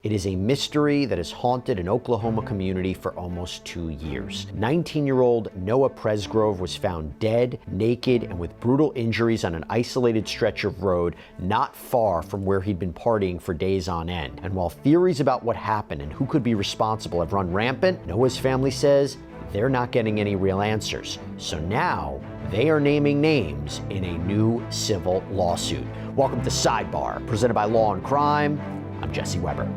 It is a mystery that has haunted an Oklahoma community for almost 2 years. 19-year-old Noah Presgrove was found dead, naked, and with brutal injuries on an isolated stretch of road not far from where he'd been partying for days on end. And while theories about what happened and who could be responsible have run rampant, Noah's family says they're not getting any real answers. So now they are naming names in a new civil lawsuit. Welcome to Sidebar, presented by Law&Crime. I'm Jesse Weber.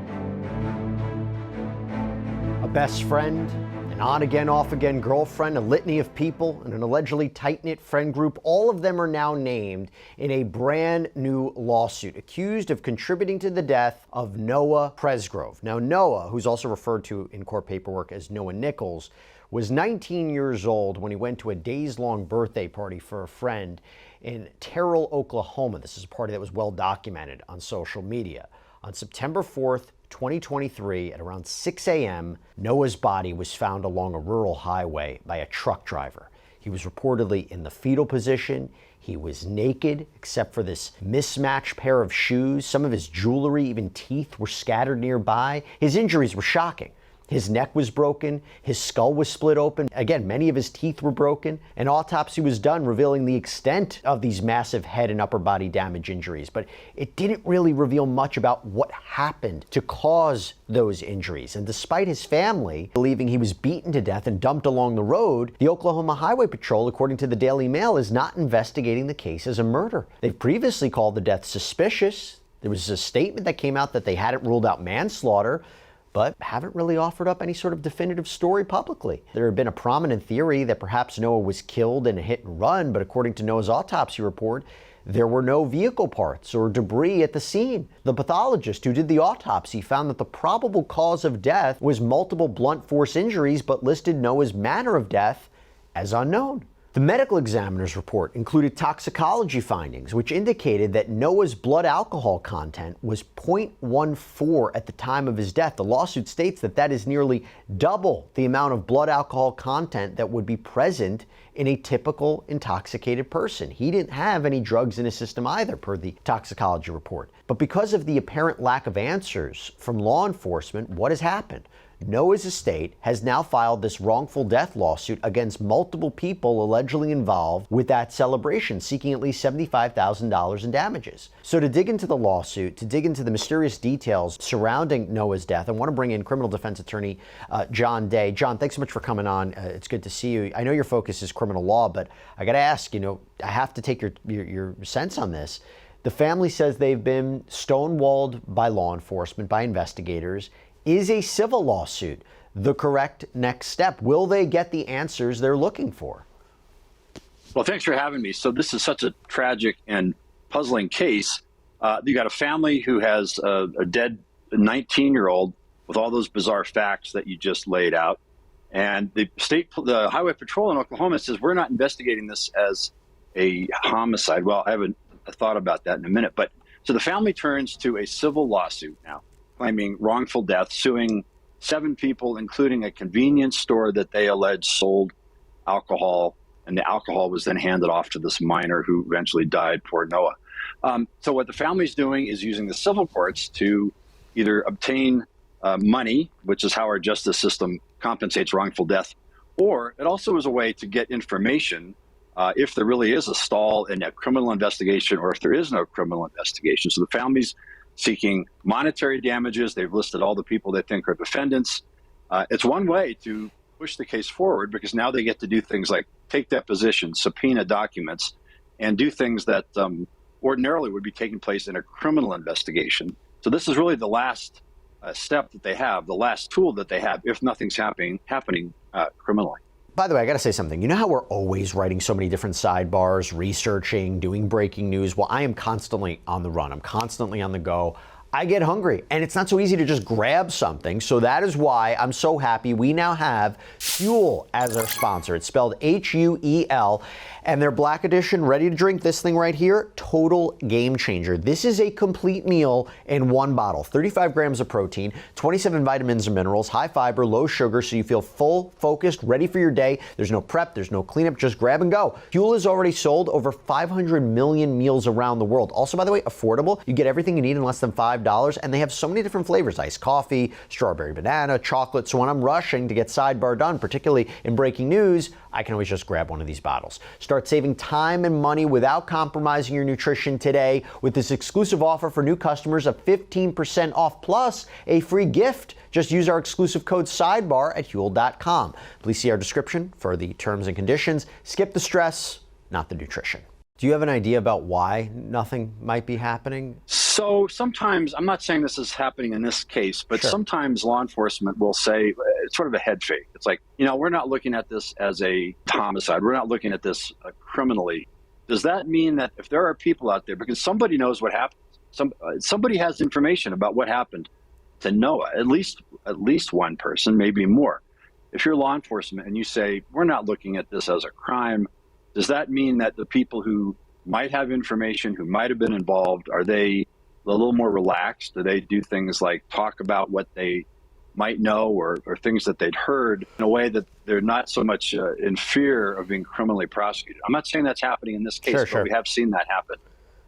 A best friend, an on-again, off-again girlfriend, a litany of people, and an allegedly tight-knit friend group, all of them are now named in a brand new lawsuit, accused of contributing to the death of Noah Presgrove. Now, Noah, who's also referred to in court paperwork as Noah Nichols, was 19 years old when he went to a days-long birthday party for a friend in Terrell, Oklahoma. This is a party that was well documented on social media. On September 4th, 2023, at around 6 a.m., Noah's body was found along a rural highway by a truck driver. He was reportedly in the fetal position. He was naked, except for this mismatched pair of shoes. Some of his jewelry, even teeth, were scattered nearby. His injuries were shocking. His neck was broken, his skull was split open. Again, many of his teeth were broken. An autopsy was done revealing the extent of these massive head and upper body damage injuries, but it didn't really reveal much about what happened to cause those injuries. And despite his family believing he was beaten to death and dumped along the road, the Oklahoma Highway Patrol, according to the Daily Mail, is not investigating the case as a murder. They've previously called the death suspicious. There was a statement that came out that they hadn't ruled out manslaughter, but haven't really offered up any sort of definitive story publicly. There had been a prominent theory that perhaps Noah was killed in a hit and run, but according to Noah's autopsy report, there were no vehicle parts or debris at the scene. The pathologist who did the autopsy found that the probable cause of death was multiple blunt force injuries, but listed Noah's manner of death as unknown. The medical examiner's report included toxicology findings, which indicated that Noah's blood alcohol content was 0.14 at the time of his death. The lawsuit states that that is nearly double the amount of blood alcohol content that would be present in a typical intoxicated person. He didn't have any drugs in his system either, per the toxicology report. But because of the apparent lack of answers from law enforcement, what has happened? Noah's estate has now filed this wrongful death lawsuit against multiple people allegedly involved with that celebration, seeking at least $75,000 in damages. So to dig into the lawsuit, to dig into the mysterious details surrounding Noah's death, I want to bring in criminal defense attorney John Day. John, thanks so much for coming on. It's good to see you. I know your focus is criminal law, but I got to ask, I have to take your sense on this. The family says they've been stonewalled by law enforcement, by investigators. Is a civil lawsuit the correct next step? Will they get the answers they're looking for? Well, thanks for having me. So this is such a tragic and puzzling case. You got a family who has a dead 19-year-old with all those bizarre facts that you just laid out. And the Highway Patrol in Oklahoma says, we're not investigating this as a homicide. Well, I have a thought about that in a minute. But so the family turns to a civil lawsuit now, claiming wrongful death, suing 7 people, including a convenience store that they allege sold alcohol, and the alcohol was then handed off to this minor who eventually died, poor Noah. So what the family's doing is using the civil courts to either obtain money, which is how our justice system compensates wrongful death, or it also is a way to get information if there really is a stall in a criminal investigation or if there is no criminal investigation. So the family's seeking monetary damages. They've listed all the people they think are defendants. It's one way to push the case forward because now they get to do things like take depositions, subpoena documents, and do things that ordinarily would be taking place in a criminal investigation. So this is really the last step that they have, the last tool that they have if nothing's happening criminally. By the way, I got to say something. You know how we're always writing so many different sidebars, researching, doing breaking news? Well, I am constantly on the run. I'm constantly on the go. I get hungry, and it's not so easy to just grab something. So that is why I'm so happy we now have Huel as our sponsor. It's spelled H-U-E-L, and their Black Edition ready to drink, this thing right here, total game changer. This is a complete meal in one bottle. 35 grams of protein, 27 vitamins and minerals, high fiber, low sugar, so you feel full, focused, ready for your day. There's no prep, there's no cleanup, just grab and go. Huel has already sold over 500 million meals around the world. Also, by the way, affordable. You get everything you need in less than $5. $5, and they have so many different flavors: iced coffee, strawberry banana, chocolate. So when I'm rushing to get Sidebar done, particularly in breaking news, I can always just grab one of these bottles. Start saving time and money without compromising your nutrition today with this exclusive offer for new customers of 15% off plus a free gift. Just use our exclusive code SIDEBAR at Huel.com. Please see our description for the terms and conditions. Skip the stress, not the nutrition. Do you have an idea about why nothing might be happening? So sometimes, I'm not saying this is happening in this case, but sometimes law enforcement will say it's sort of a head fake. It's like, we're not looking at this as a homicide. We're not looking at this criminally. Does that mean that if there are people out there, because somebody knows what happened, somebody has information about what happened to Noah, at least one person, maybe more. If you're law enforcement and you say, we're not looking at this as a crime, does that mean that the people who might have information, who might have been involved, are they a little more relaxed? Do they do things like talk about what they might know or things that they'd heard in a way that they're not so much in fear of being criminally prosecuted? I'm not saying that's happening in this case, but we have seen that happen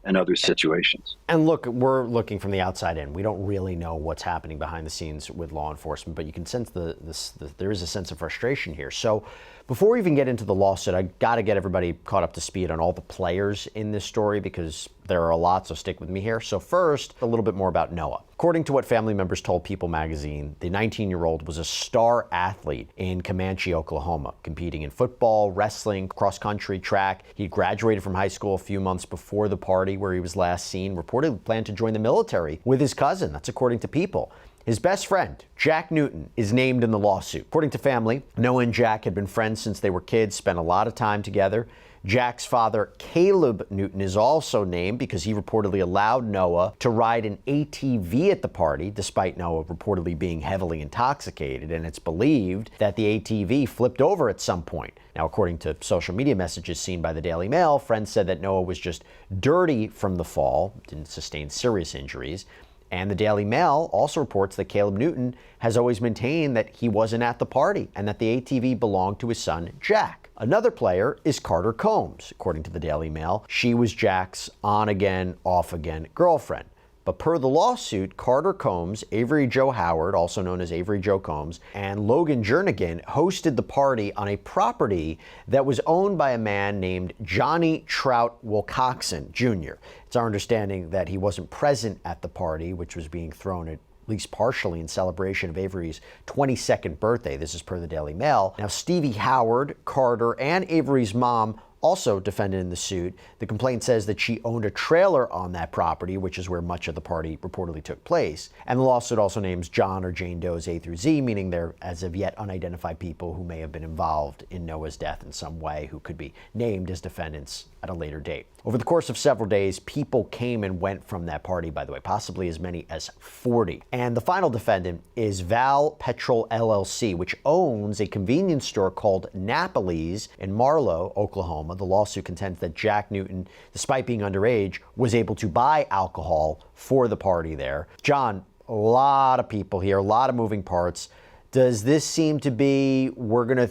in other situations. And look, we're looking from the outside in. We don't really know what's happening behind the scenes with law enforcement, but you can sense there is a sense of frustration here. So before we even get into the lawsuit, I got to get everybody caught up to speed on all the players in this story because there are a lot, so stick with me here. So first, a little bit more about Noah. According to what family members told People magazine, the 19-year-old was a star athlete in Comanche, Oklahoma, competing in football, wrestling, cross country, track. He graduated from high school a few months before the party where he was last seen, reportedly planned to join the military with his cousin. That's according to People. His best friend, Jack Newton, is named in the lawsuit. According to family, Noah and Jack had been friends since they were kids, spent a lot of time together. Jack's father, Caleb Newton, is also named because he reportedly allowed Noah to ride an ATV at the party, despite Noah reportedly being heavily intoxicated, and it's believed that the ATV flipped over at some point. Now, according to social media messages seen by the Daily Mail, friends said that Noah was just dirty from the fall, didn't sustain serious injuries. And the Daily Mail also reports that Caleb Newton has always maintained that he wasn't at the party and that the ATV belonged to his son, Jack. Another player is Carter Combs. According to the Daily Mail, she was Jack's on-again, off-again girlfriend. But per the lawsuit, Carter Combs, Avery Joe Howard, also known as Avery Joe Combs, and Logan Jernigan hosted the party on a property that was owned by a man named Johnny Trout Wilcoxon Jr. It's our understanding that he wasn't present at the party, which was being thrown at least partially in celebration of Avery's 22nd birthday. This is per the Daily Mail. Now, Stevie Howard, Carter, and Avery's mom also defended in the suit. The complaint says that she owned a trailer on that property, which is where much of the party reportedly took place. And the lawsuit also names John or Jane Doe's A through Z, meaning they're as of yet unidentified people who may have been involved in Noah's death in some way, who could be named as defendants at a later date. Over the course of several days, people came and went from that party, by the way, possibly as many as 40. And the final defendant is Val Petrol LLC, which owns a convenience store called Napoli's in Marlow, Oklahoma. The lawsuit contends that Jack Newton, despite being underage, was able to buy alcohol for the party there. John, a lot of people here, a lot of moving parts. Does this seem to be, we're going to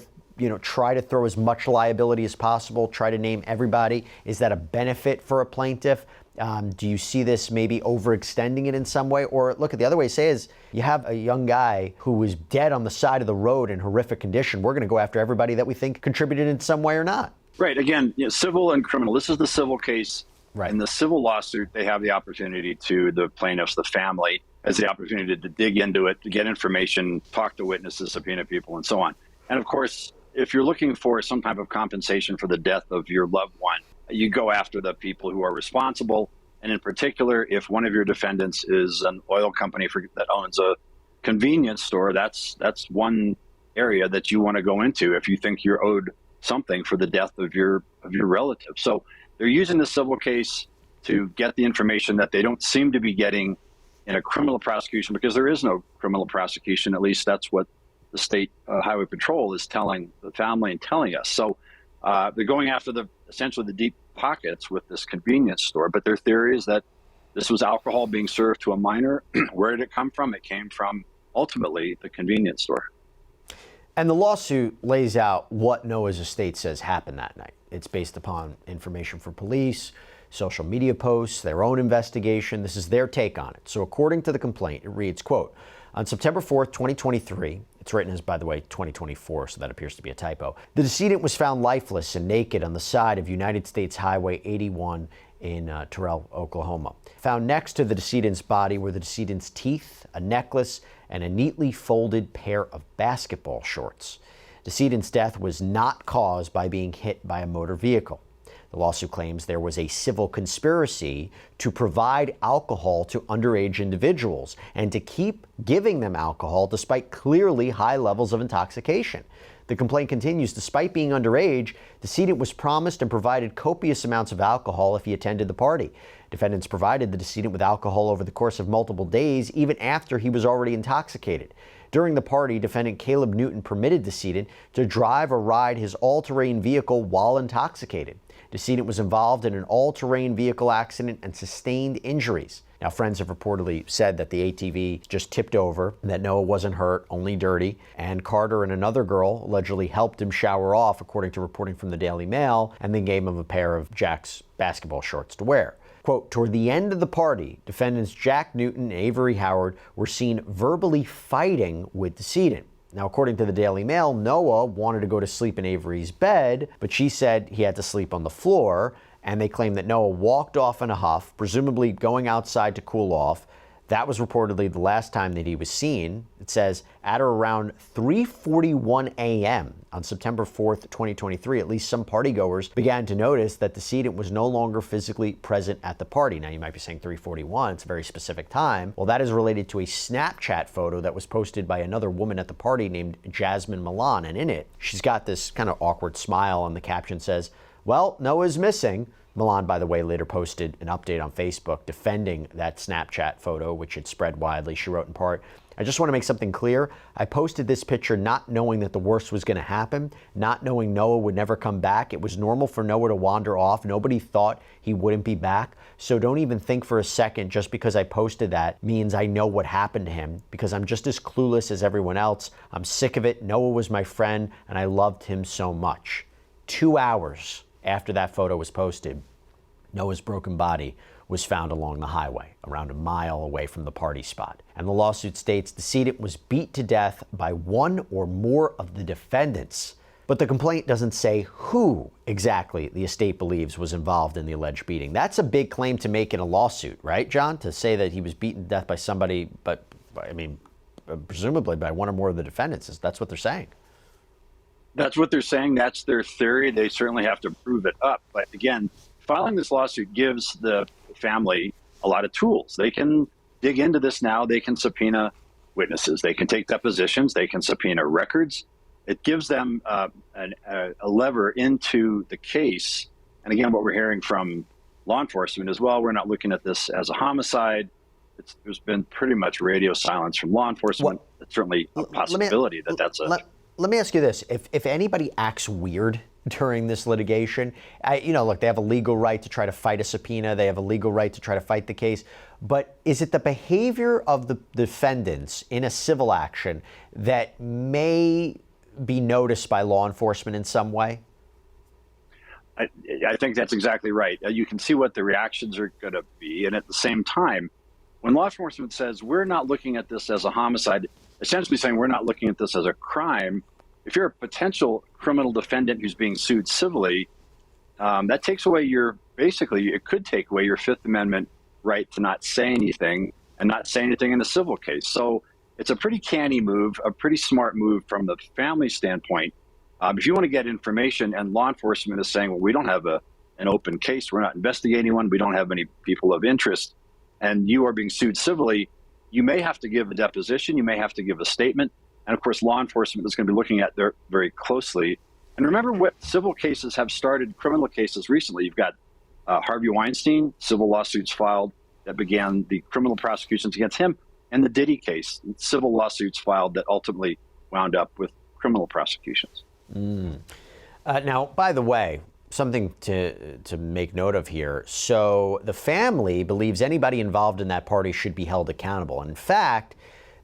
try to throw as much liability as possible, try to name everybody? Is that a benefit for a plaintiff? Do you see this maybe overextending it in some way? Or look, at the other way to say is you have a young guy who was dead on the side of the road in horrific condition. We're going to go after everybody that we think contributed in some way or not. Right. Again, civil and criminal. This is the civil case. Right. In the civil lawsuit, they have the opportunity to, the plaintiffs, the family, has the opportunity to dig into it, to get information, talk to witnesses, subpoena people, and so on. And of course, if you're looking for some type of compensation for the death of your loved one, you go after the people who are responsible. And in particular, if one of your defendants is an oil company that owns a convenience store, that's one area that you want to go into if you think you're owed something for the death of your relative. So they're using the civil case to get the information that they don't seem to be getting in a criminal prosecution, because there is no criminal prosecution. At least that's what the state highway patrol is telling the family and telling us. So they're going after essentially the deep pockets with this convenience store. But their theory is that this was alcohol being served to a minor. Where did it come from? It came from, ultimately, the convenience store. And the lawsuit lays out what Noah's estate says happened that night. It's based upon information from police, social media posts, their own investigation. This is their take on it. So according to the complaint, it reads, quote, on September 4th, 2023, it's written as, by the way, 2024, so that appears to be a typo, the decedent was found lifeless and naked on the side of United States Highway 81 in Terrell, Oklahoma. Found next to the decedent's body were the decedent's teeth, a necklace, and a neatly folded pair of basketball shorts. Decedent's death was not caused by being hit by a motor vehicle. The lawsuit claims there was a civil conspiracy to provide alcohol to underage individuals and to keep giving them alcohol despite clearly high levels of intoxication. The complaint continues, despite being underage, the decedent was promised and provided copious amounts of alcohol if he attended the party. Defendants provided the decedent with alcohol over the course of multiple days, even after he was already intoxicated. During the party, defendant Caleb Newton permitted decedent to drive or ride his all-terrain vehicle while intoxicated. Decedent was involved in an all-terrain vehicle accident and sustained injuries. Now, friends have reportedly said that the ATV just tipped over, that Noah wasn't hurt, only dirty, and Carter and another girl allegedly helped him shower off, according to reporting from the Daily Mail, and then gave him a pair of Jack's basketball shorts to wear. Quote, toward the end of the party, defendants Jack Newton and Avery Howard were seen verbally fighting with decedent. Now, according to the Daily Mail, Noah wanted to go to sleep in Avery's bed, but she said he had to sleep on the floor, and they claim that Noah walked off in a huff, presumably going outside to cool off. That was reportedly the last time that he was seen. It says at or around 3:41 a.m. on September 4th, 2023, at least some partygoers began to notice that the decedent was no longer physically present at the party. Now, you might be saying 3:41, it's a very specific time. Well, that is related to a Snapchat photo that was posted by another woman at the party named Jasmine Milan, and in it, she's got this kind of awkward smile, and the caption says, well, Noah's missing. Milan, by the way, later posted an update on Facebook defending that Snapchat photo, which had spread widely. She wrote in part, I just want to make something clear. I posted this picture not knowing that the worst was going to happen, not knowing Noah would never come back. It was normal for Noah to wander off. Nobody thought he wouldn't be back. So don't even think for a second just because I posted that means I know what happened to him, because I'm just as clueless as everyone else. I'm sick of it. Noah was my friend, and I loved him so much. 2 hours after that photo was posted, Noah's broken body was found along the highway, around a mile away from the party spot. And the lawsuit states the decedent was beat to death by one or more of the defendants. But the complaint doesn't say who exactly the estate believes was involved in the alleged beating. That's a big claim to make in a lawsuit, right, John? To say that he was beaten to death by somebody, but I mean, presumably by one or more of the defendants. That's what they're saying. That's what they're saying. That's their theory. They certainly have to prove it up. But again, filing this lawsuit gives the family a lot of tools. They can dig into this now. They can subpoena witnesses. They can take depositions. They can subpoena records. It gives them a lever into the case. And again, what we're hearing from law enforcement as well, we're not looking at this as a homicide. There's been pretty much radio silence from law enforcement. It's certainly a possibility that that's a... Let me ask you this. If anybody acts weird during this litigation, look, they have a legal right to try to fight a subpoena. They have a legal right to try to fight the case. But is it the behavior of the defendants in a civil action that may be noticed by law enforcement in some way? I think that's exactly right. You can see what the reactions are going to be. And at the same time, when law enforcement says, we're not looking at this as a homicide, essentially saying we're not looking at this as a crime, if you're a potential criminal defendant who's being sued civilly, that takes away it could take away your Fifth Amendment right to not say anything and not say anything in a civil case. So it's a pretty canny move, a pretty smart move from the family standpoint. If you want to get information and law enforcement is saying, well, we don't have an open case, we're not investigating one, we don't have any people of interest, and you are being sued civilly, you may have to give a deposition, you may have to give a statement, and of course law enforcement is going to be looking at there very closely. And remember what civil cases have started criminal cases recently. You've got Harvey Weinstein, civil lawsuits filed that began the criminal prosecutions against him, and the Diddy case, civil lawsuits filed that ultimately wound up with criminal prosecutions. Now, by the way, something to make note of here. So the family believes anybody involved in that party should be held accountable. And in fact,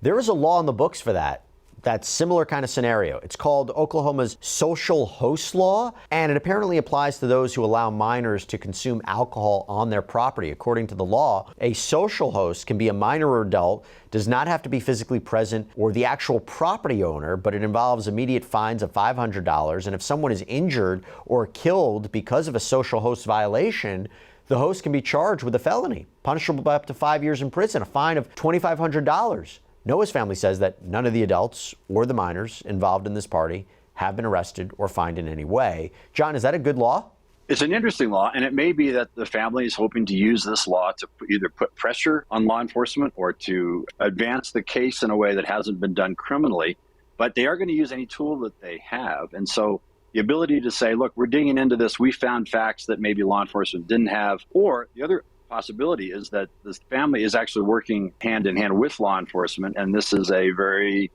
there is a law in the books for that that similar kind of scenario. It's called Oklahoma's social host law, and it apparently applies to those who allow minors to consume alcohol on their property. According to the law, a social host can be a minor or adult, does not have to be physically present or the actual property owner, but it involves immediate fines of $500. And if someone is injured or killed because of a social host violation, the host can be charged with a felony, punishable by up to 5 years in prison, a fine of $2,500. Noah's family says that none of the adults or the minors involved in this party have been arrested or fined in any way. John, is that a good law? It's an interesting law, and it may be that the family is hoping to use this law to either put pressure on law enforcement or to advance the case in a way that hasn't been done criminally. But they are going to use any tool that they have. And so the ability to say, look, we're digging into this. We found facts that maybe law enforcement didn't have. Or the other possibility is that this family is actually working hand in hand with law enforcement. And this is a very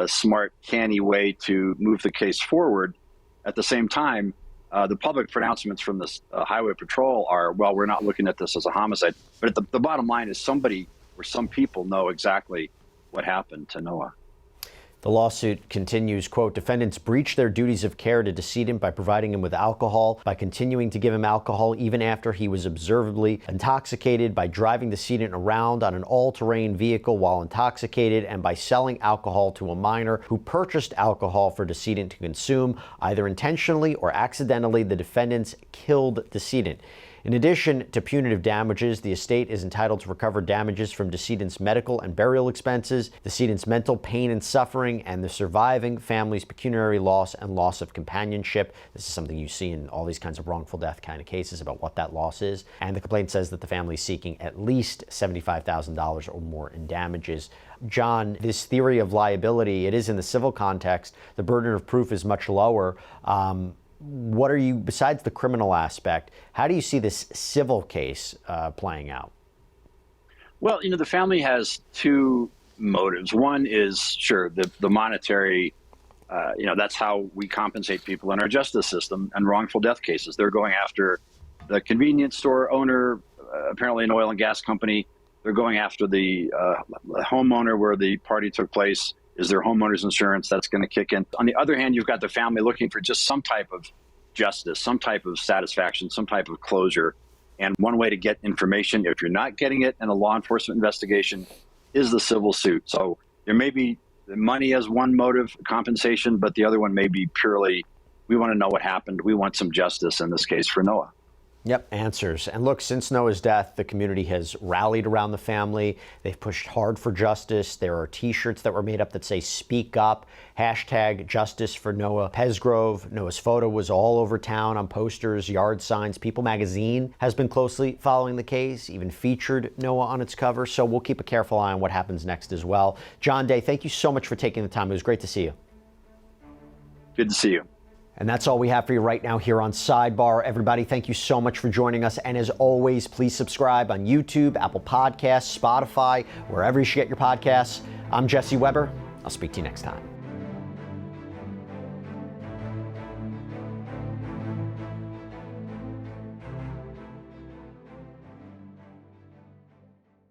smart, canny way to move the case forward. At the same time, the public pronouncements from the Highway Patrol are, well, we're not looking at this as a homicide. But the bottom line is somebody or some people know exactly what happened to Noah. The lawsuit continues, quote, defendants breached their duties of care to decedent by providing him with alcohol, by continuing to give him alcohol even after he was observably intoxicated, by driving decedent around on an all-terrain vehicle while intoxicated, and by selling alcohol to a minor who purchased alcohol for decedent to consume. Either intentionally or accidentally, the defendants killed decedent. In addition to punitive damages, the estate is entitled to recover damages from decedent's medical and burial expenses, decedent's mental pain and suffering, and the surviving family's pecuniary loss and loss of companionship. This is something you see in all these kinds of wrongful death kind of cases about what that loss is. And the complaint says that the family is seeking at least $75,000 or more in damages. John, this theory of liability, it is in the civil context. The burden of proof is much lower. What are you, besides the criminal aspect, how do you see this civil case playing out? Well, the family has two motives. One is, sure, the monetary, that's how we compensate people in our justice system and wrongful death cases. They're going after the convenience store owner, apparently an oil and gas company. They're going after the homeowner where the party took place. Is there homeowner's insurance that's going to kick in? On the other hand, you've got the family looking for just some type of justice, some type of satisfaction, some type of closure. And one way to get information, if you're not getting it in a law enforcement investigation, is the civil suit. So there may be the money as one motive, compensation, but the other one may be purely, we want to know what happened. We want some justice in this case for Noah. Yep, answers. And look, since Noah's death, the community has rallied around the family. They've pushed hard for justice. There are T-shirts that were made up that say "Speak Up," hashtag Justice for Noah. Presgrove, Noah's photo was all over town on posters, yard signs. People magazine has been closely following the case, even featured Noah on its cover. So we'll keep a careful eye on what happens next as well. John Day, thank you so much for taking the time. It was great to see you. Good to see you. And that's all we have for you right now here on Sidebar. Everybody, thank you so much for joining us. And as always, please subscribe on YouTube, Apple Podcasts, Spotify, wherever you should get your podcasts. I'm Jesse Weber. I'll speak to you next time.